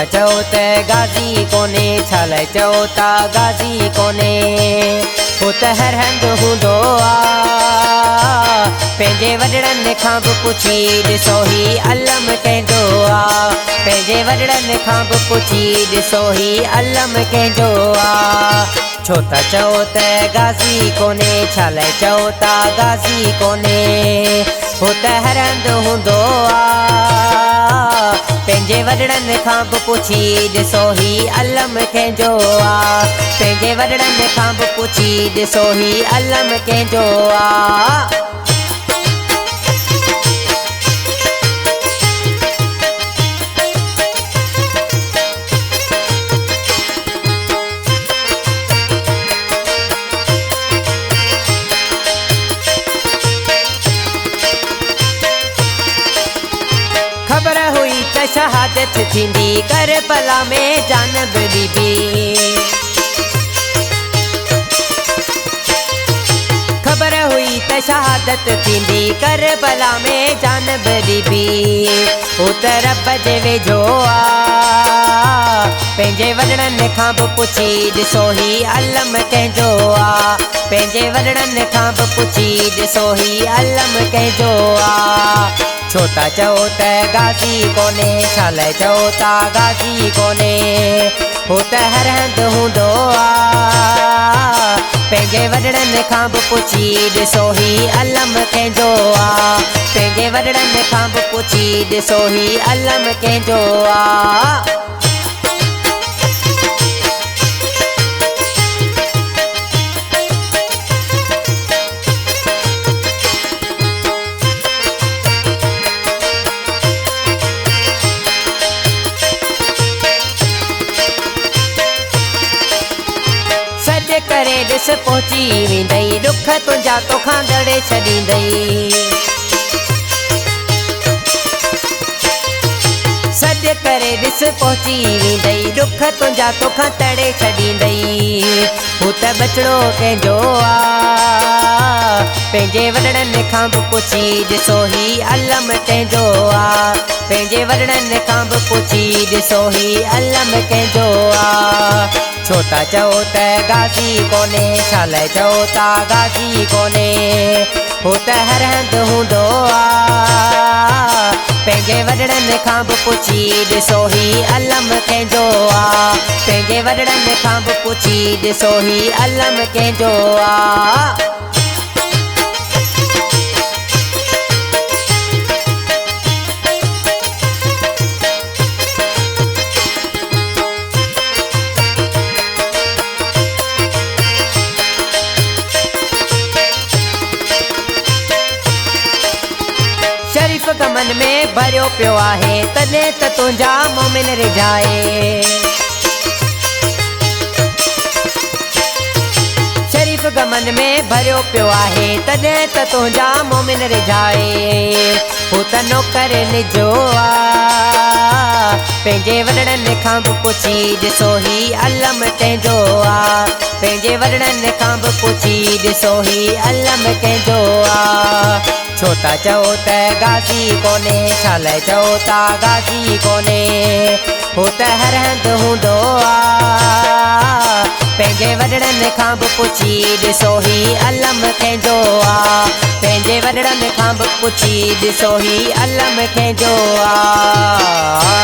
था चओ त गाज़ी कोने, छा लाइ चओ था गाज़ी कोने। हू त हर हंधि हूंदो आहे, पंहिंजे वॾड़नि खां बि पुछी ॾिसो ही अलम कंहिंजो आहे। पंहिंजे वॾड़नि खां बि पुछी ॾिसो ही अलम कंहिंजो आहे। छो था चओ त गाज़ी कोने, छा लाइ चओ था गाज़ी कोने। हू त हर हंधि हूंदो आहे, पंहिंजे वॾड़नि खां बि पुछी ॾिसो ही अलम कंहिंजो आहे। पंहिंजे वॾड़नि खां बि पुछी ॾिसो ही अलम कंहिंजो आहे। ख़बर हुई त शहादत थींदी करबला में जानब बीबी। ख़बर हुई त शहादत थींदी करबला में जानब बीबी। हू त रब जे वेझो आहे, पंहिंजे वॾड़नि खां बि पुछी ॾिसो ही अलम कंहिंजो आहे। पंहिंजे वॾड़नि खां बि पुछी ॾिसो ही अलम कंहिंजो आहे। छो था चओ त गाज़ी कोने, छा लाइ चओ था गाज़ी कोने। हू त हर हंधि हूंदो आहे, पंहिंजे वॾड़नि खां बि पुछी ॾिसो ही अलम कंहिंजो आहे। पंहिंजे वॾड़नि खां बि पुछी ॾिसो ही अलम कंहिंजो आहे। सॾ करे ॾिस पहुची वेंदई, ॾुख तुंहिंजा तोखां दड़े छॾींदई। सॾ करे ॾिस पहुची वेंदई, ॾुख तुंहिंजा तोखां तड़े छॾींदई। हू त बचिड़ो कंहिंजो आहे, पंहिंजे वॾड़नि खां बि पुछी ॾिसो ही अलम कंहिंजो आहे। पंहिंजे वॾड़नि खां बि पुछी ॾिसो ही अलम कंहिंजो आहे। छो था चओ त गाज़ी कोने, छा लाइ चओ था गाज़ी कोने। हू त हर हंधि हूंदो आहे, पंहिंजे वॾड़नि खां बि पुछी ॾिसो ही अलम कंहिंजो आहे। पंहिंजे वॾड़नि खां बि पुछी ॾिसो ही अलम कंहिंजो आहे। शरीफ़ गमन में भरियो पियो आहे, तॾहिं त तुंहिंजा मोमिन रिझाए। शरीफ़ गमन में भरियो पियो आहे, तॾहिं त तुंहिंजा मोमिन रिझाए। हू त नौकर निजो आहे, पंहिंजे वॾड़नि खां बि पुछी ॾिसो ही अलम कंहिंजो आहे। पंहिंजे वॾड़नि खां बि पुछी ॾिसो ही अलम कंहिंजो आहे। छो था चओ त गाज़ी कोने, छा लाइ चओ था गाज़ी कोने। हू त हर हंधि हूंदो आहे, पंहिंजे वॾड़नि खां बि पुछी ॾिसो ही अलम कंहिंजो आहे। पंहिंजे वॾड़नि खां बि पुछी ॾिसो ही अलम कंहिंजो आहे।